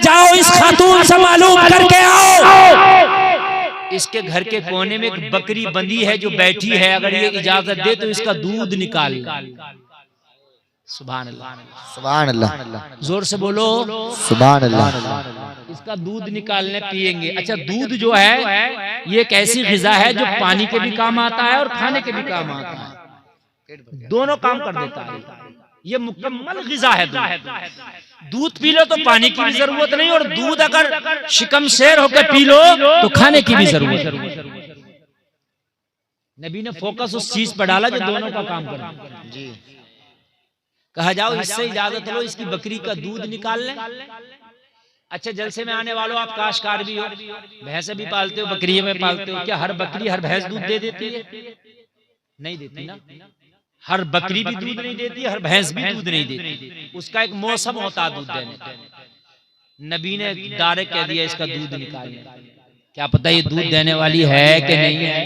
जाओ इस खातून से मालूम करके आओ। इसके घर के कोने में एक बकरी बंधी है जो बैठी है, अगर ये इजाजत दे तो इसका दूध निकाल। सुभान अल्लाह, सुभान अल्लाह, जोर से बोलो सुभान अल्लाह। इसका दूध निकालने पिएंगे। अच्छा, दूध जो है ये एक ऐसी ग़िज़ा है जो पानी के भी काम आता है और खाने के भी काम आता है, दोनों काम कर देता है। ये मुकम्मल ग़िज़ा है। दूध पी लो तो पानी की भी जरूरत नहीं, और दूध अगर शिकम शेर होकर पी लो तो खाने की भी जरूरत नहीं। नबी ने फोकस उस चीज पर डाला जो दोनों का काम करे। जी, कहा जाओ इससे इजाजत लो, इसकी बकरी का दूध निकाल लें। अच्छा, जलसे में आने वालों, आप काश्तकार भी हो, भैंसे भी पालते हो, बकरी में पालते हो, क्या हर बकरी हर भैंस दूध दे देती है? नहीं देती ना। हर बकरी भी दूध नहीं देती, हर भैंस भी दूध नहीं देती, उसका एक मौसम होता है दूध देने का। नबी ने डायरेक्ट कह दिया इसका दूध निकालने। क्या पता ये दूध देने वाली है कि नहीं है,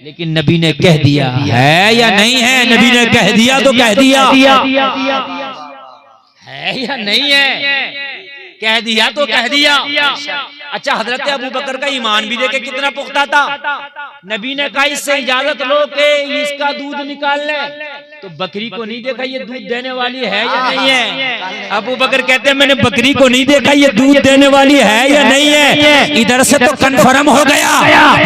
लेकिन नबी ने कह दिया है या नहीं है। नबी ने कह दिया तो कह दिया, है या नहीं है, कह दिया तो कह दिया। अच्छा, हजरत अबू बकर का ईमान भी देखे कितना पुख्ता था। नबी ने कहा इससे इजाजत लो कि इसका दूध निकाल ले, तो बकरी को नहीं देखा ये दूध देने वाली है या नहीं है। अबू बकर कहते हैं मैंने बकरी को नहीं देखा ये दूध देने वाली है या नहीं है। इधर से तो कंफर्म हो गया,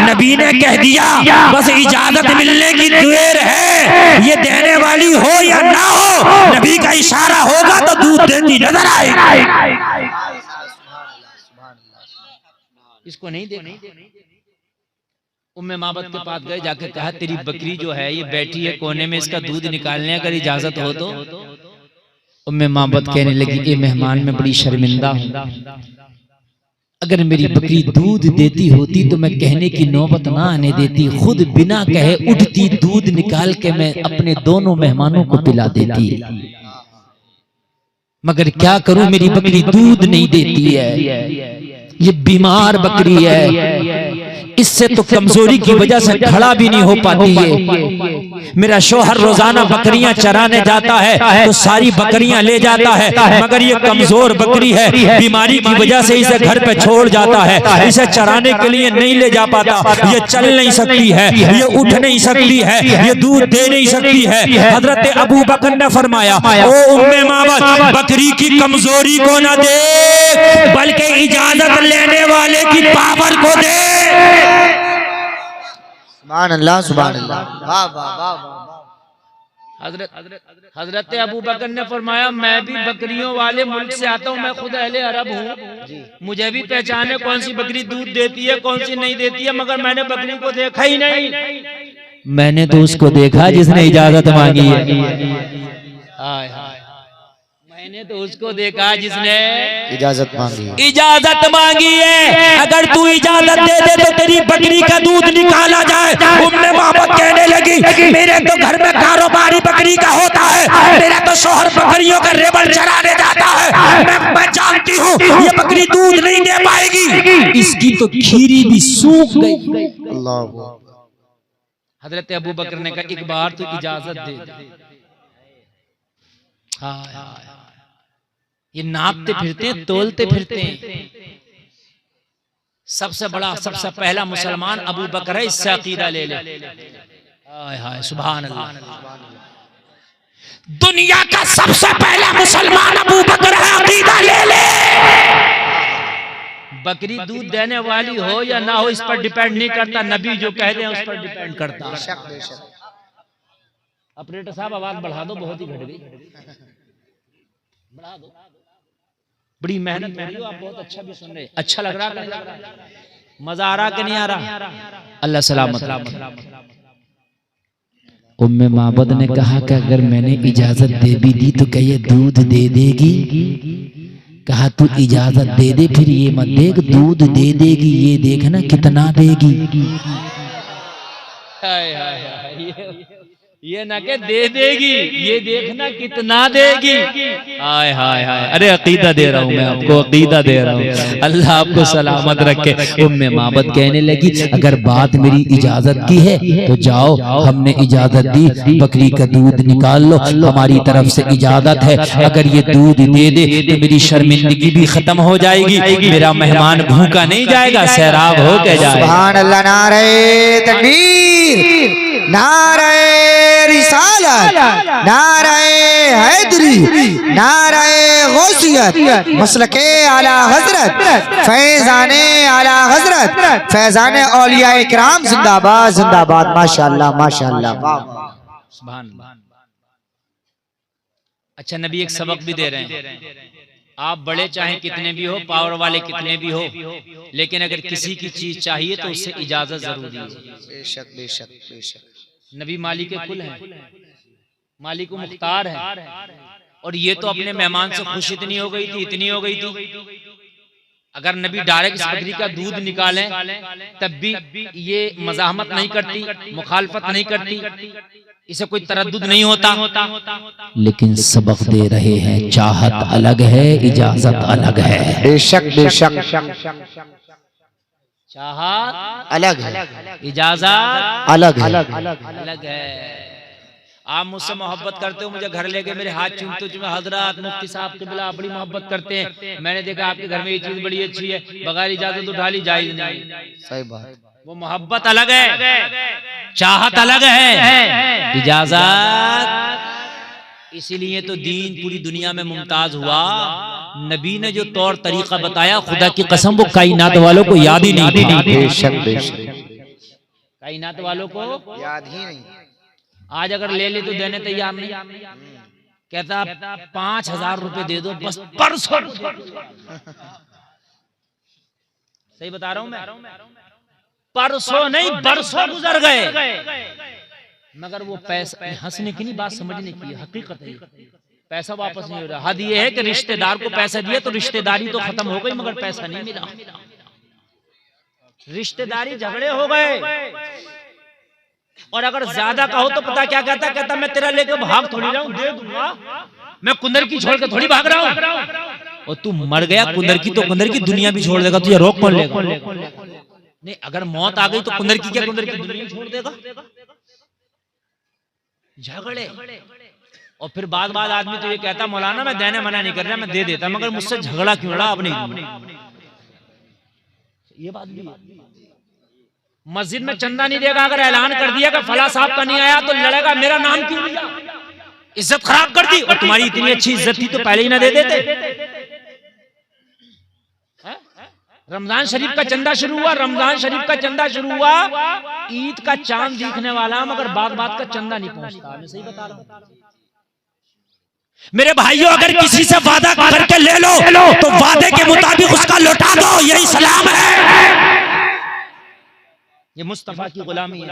नबी ने कह दिया, बस इजाजत मिलने की देर है, ये देने वाली हो या ना हो, नबी का इशारा होगा तो दूध देती नजर आएगी। इसको नहीं देखा। उम्मे माबद के पास गए, जाके कहा तेरी बकरी जो है ये बैठी है कोने में, इसका दूध निकालने अगर इजाजत हो तो। उम्मे माबद कहने लगी, ए मेहमान, मैं बड़ी शर्मिंदा हूं, अगर मेरी बकरी दूध देती होती तो मैं कहने की नौबत ना आने देती, खुद बिना कहे उठती, दूध निकाल के मैं अपने दोनों मेहमानों को पिला देती, मगर क्या करूं मेरी बकरी दूध नहीं देती है, ये बीमार बकरी है, इससे तो कमजोरी की वजह से खड़ा भी नहीं हो पाती है। मेरा शोहर रोजाना बकरियां चराने जाता है तो सारी बकरियां ले जाता है, मगर ये कमजोर बकरी है, बीमारी की वजह से इसे घर पे छोड़ जाता है, इसे चराने के लिए नहीं ले जा पाता, ये चल नहीं सकती है, ये उठ नहीं सकती है, ये दूध दे नहीं सकती है। हजरत अबू बकर ने फरमाया, ओ उम्मे माबद, बकरी की कमजोरी को न दे, बल्कि इजाजत लेने वाले की पावर को दे। सुभान अल्लाह, सुभान अल्लाह, वाह वाह वाह। हजरत अबू बकर ने फरमाया, मैं भी बकरियों वाले मुल्क से आता हूँ, मैं खुद अहले अरब हूँ, मुझे भी पहचाने कौन सी बकरी दूध देती है कौन सी नहीं देती है, मगर मैंने बकरी को देखा ही नहीं। मैंने तो उसको देखा जिसने इजाजत मांगी है। मैंने तो उसको देखा जिसने इजाजत मांगी है। अगर तू इजाजत दे दे तो तेरी बकरी का दूध निकाला जाए। उम्मे माबद कहने लगी, मेरे तो घर में कारोबारी बकरी का होता है, मेरा तो शोहर बकरियों का रेबल चराने जाता है, मैं जानती हूँ ये बकरी दूध नहीं दे पाएगी, इसकी तो खीरी भी सूख गई। अल्लाह। हजरत अबू बकर ने कहा, एक बार तो इजाजत दे। हाँ, ये नापते फिरते हैं, तोलते फिरते हैं। सबसे बड़ा, सबसे पहला मुसलमान अबू बकर है, इससे अकीदा ले ले। हाय हाय, सुभान अल्लाह। दुनिया का सबसे पहला मुसलमान अबू बकर है, अकीदा ले ले। बकरी दूध देने वाली हो या ना हो इस पर डिपेंड नहीं करता, नबी जो कहते हैं उस पर डिपेंड करता है। ऑपरेटर साहब आवाज बढ़ा दो, बहुत ही घट गई, बढ़ा दो। बड़ी मेहनत कर रही हो आप, बहुत अच्छा भी सुन रहे, अच्छा लग रहा है, मजा आ रहा कि नहीं आ रहा? अल्लाह सलामत रखे। उम्मे माबद ने कहा कि अगर मैंने इजाजत दे भी दी तो क्या ये दूध दे देगी? कहा तू इजाजत दे दे, फिर ये मत देख दूध दे देगी, ये देखना कितना देगी। ये ना के दे देगी, ये देखना कितना देगी। हाय हाय हाय, अरे अकीदा दे रहा हूँ मैं आपको, अकीदा दे रहा हूँ। अल्लाह आपको सलामत रखे। उम्मे माबद कहने लगी अगर बात मेरी इजाजत की है तो जाओ, हमने इजाजत दी, बकरी का दूध निकाल लो, हमारी तरफ से इजाजत है। अगर ये दूध दे दे तो मेरी शर्मिंदगी भी खत्म हो जाएगी, मेरा मेहमान भूखा नहीं जाएगा, सैराब हो के जाएगा। सुभान अल्लाह, नारे तकबीर, नारे रिसालत, नारे हैदरी, नारे गौसियत, मसलके आला हजरत, फैजाने आला हजरत, फैजाने औलिया इकराम जिंदाबाद जिंदाबाद। माशाअल्लाह माशाअल्लाह, सुभान अल्लाह। अच्छा, नबी एक सबक भी दे रहे हैं, आप बड़े चाहे कितने भी हो, पावर वाले कितने भी हो, लेकिन अगर किसी की चीज चाहिए तो उससे इजाजत जरूरी है। बेशक बेशक बेशक। नबी मालिक कुल है, मालिक मुख्तार है, और ये तो अपने मेहमान से खुश इतनी हो गई थी, इतनी हो गई थी, अगर नबी डायरेक्ट इस बकरी का दूध निकालें तब भी ये मजाहमत नहीं करती, मुखालफत नहीं करती, इसे कोई तरद्दुद नहीं होता। लेकिन सबक दे रहे हैं, चाहत अलग है, इजाजत अलग है। बेशक बेशक, चाहत अलग है, इजाजत अलग है, अलग है। आप मुझसे मोहब्बत करते हो, मुझे घर लेके मेरे हाथ चूमते हो, हजरत मुफ्ती साहब क़िबला बड़ी मोहब्बत करते हैं, मैंने देखा आपके घर में ये चीज बड़ी अच्छी है, बगैर इजाजत उठा ली जायज नहीं। सही बात। वो मोहब्बत अलग है, चाहत अलग है, इजाजत। इसीलिए तो दीन पूरी दुनिया में मुमताज हुआ। नबी ने जो तौर तरीका बताया, खुदा की कसम वो कायनात वालों को याद ही नहीं था। बेशक बेशक, कायनात वालों को याद ही नहीं। आज अगर ले ले तो देने तैयार नहीं, कहता 5,000 रुपए दे दो बस, परसों। सही बता रहा हूं मैं, परसों नहीं बरसों गुजर गए, मगर वो पैसा, हंसने की नहीं बात, समझने की हकीकत है, पैसा वापस नहीं हो रहा। हद ये है कि रिश्तेदार को पैसा दिया तो रिश्तेदारी तो खत्म हो गई, मगर पैसा नहीं मिला, रिश्तेदारी झगड़े हो गए। और अगर ज्यादा कहो तो पता क्या कहता, कहता मैं तेरा लेके भाग थोड़ी रहा हूं, दे दूंगा, मैं कुंदर की छोड़ के थोड़ी भाग रहा हूं। और तू मर गया कुंदर की, तो कुंदर की दुनिया भी छोड़ देगा, तुझे रोक कौन लेगा? नहीं, अगर मौत आ गई तो कुंदर की क्या, कुंदर की दुनिया छोड़ देगा। झगड़े, और फिर बाद आदमी तो ये कहता मौलाना मैं देने मना नहीं कर रहा, मैं दे देता, मगर मुझसे झगड़ा क्यों लड़ा, अब नहीं। ये बात भी है। मस्जिद में चंदा नहीं देगा, अगर ऐलान कर दिया कि फला साहब का नहीं आया तो लड़ेगा मेरा नाम क्यों लिया, इज्जत खराब कर दी, और तुम्हारी इतनी अच्छी इज्जत थी तो पहले ही ना दे देते। रमजान शरीफ का चंदा शुरू हुआ, रमजान शरीफ का चंदा शुरू हुआ, ईद का चांद दिखने वाला, मगर बात का चंदा नहीं पहुंचता। मैं सही बता रहा हूं मेरे भाइयों, अगर किसी से वादा करके ले लो तो वादे के मुताबिक उसका लौटा दो, यही इस्लाम है। ये मुस्तफा की गुलामी है।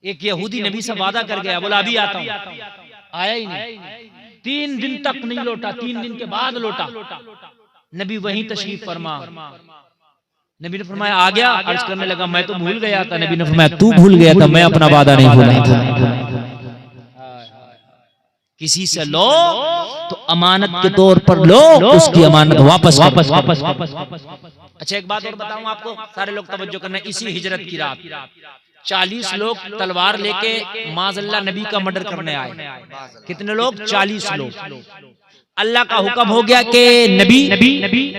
एक यहूदी नबी से वादा कर गया, बोला अभी आता हूं, आया ही नहीं, 3 दिन तक नहीं लौटा, 3 दिन के बाद लौटा। नबी वहीं तशरीफ फरमा, नबी ने फरमाया आ गया, अर्ज करने लगा मैं तो भूल गया था। नबी ने फरमाया तू भूल गया था, मैं अपना वादा नहीं भूला था। किसी से लो तो अमानत के तौर पर लो, उसकी अमानत वापस। अच्छा, एक बात और बताऊं आपको, सारे लोग तवज्जो करना, इसी हिजरत की रात 40 लोग तलवार लेके माज़अल्लाह नबी का मर्डर करने आए। कितने लोग? 40 लोग। अल्लाह का हुक्म हो गया कि नबी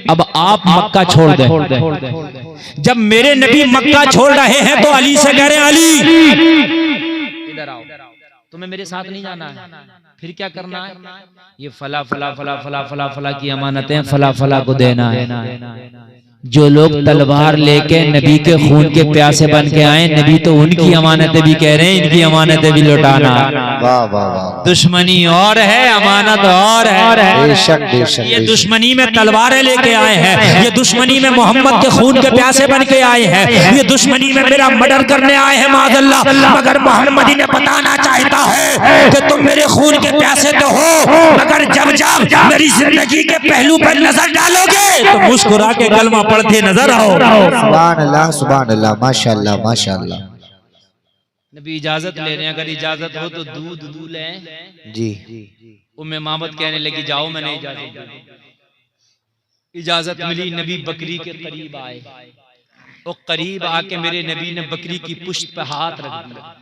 अब आप मक्का छोड़ दें। जब मेरे नबी मक्का छोड़ रहे हैं तो अली से कह रहे हैं अली इधर आओ, तुम्हें मेरे साथ नहीं जाना है, फिर क्या करना है? ये फला फला फला फला फला फला की अमानतें फला फला को देना है। जो लोग तलवार लेके नबी के खून के प्यासे बन के आए, नबी तो उनकी अमानतें भी कह रहे हैं, इनकी अमानतें भी लौटाना। वाह वाह वाह, दुश्मनी और है, अमानत और है। बेशक बेशक, ये दुश्मनी में तलवारें लेके आए हैं, ये दुश्मनी में मोहम्मद के खून के प्यासे बन के आए हैं, ये दुश्मनी में मेरा मर्डर करने आए हैं माज़अल्लाह। मगर मोहम्मद इन्हें बताना चाहता है कि तुम मेरे खून के प्यासे तो हो, मगर जब जब मेरी जिंदगी के पहलू पर नजर डालोगे तो मुस्कुरा के कलमा पढ़ते नजर आओ। सुभान अल्लाह सुभान अल्लाह, माशाअल्लाह माशाअल्लाह। अभी इजाजत ले रहे हैं, अगर इजाजत हो तो दूध दूध लें। जी उम्मे मामद कहने लगी जाओ, मैंने इजाजत दी। इजाजत मिली, नबी बकरी के करीब आए। वो करीब आके मेरे नबी ने बकरी की पुश्त पे हाथ रख दिया।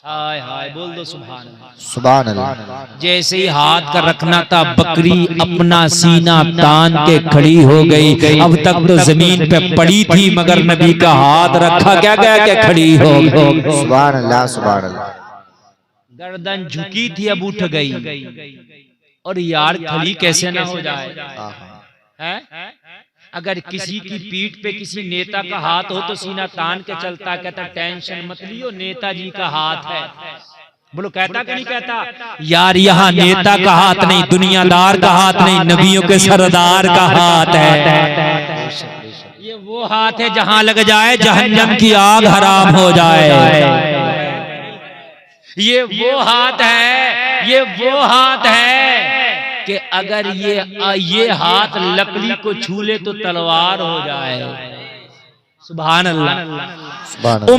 हाय हाय, बोल दो सुभान अल्लाह। सुभान अल्लाह। जैसे ही हाथ का रखना था, बकरी अपना सीना तान के खड़ी हो गई। अब तक तो जमीन पे पड़ी थी, मगर नबी का हाथ रखा क्या गया कि खड़ी हो गई। सुभान अल्लाह सुभान अल्लाह। गर्दन झुकी थी, अब उठ गई। और यार खड़ी कैसे ना हो जाए है? अगर किसी की पीठ पे किसी नेता का हाथ हो तो सीना तान के चलता, कहता टेंशन मत लियो, नेताजी का हाथ है। बोलो कहता कि नहीं कहता? यार यहाँ नेता का हाथ नहीं, दुनियादार का हाथ नहीं, नबियों के सरदार का हाथ है। ये वो हाथ है जहाँ लग जाए जहन्नम की आग हराम हो जाए। ये वो हाथ है, ये वो हाथ है कि अगर ये हाथ लकड़ी को छू ले तो तलवार हो जाए। सुभान अल्लाह। सुभान अल्लाह।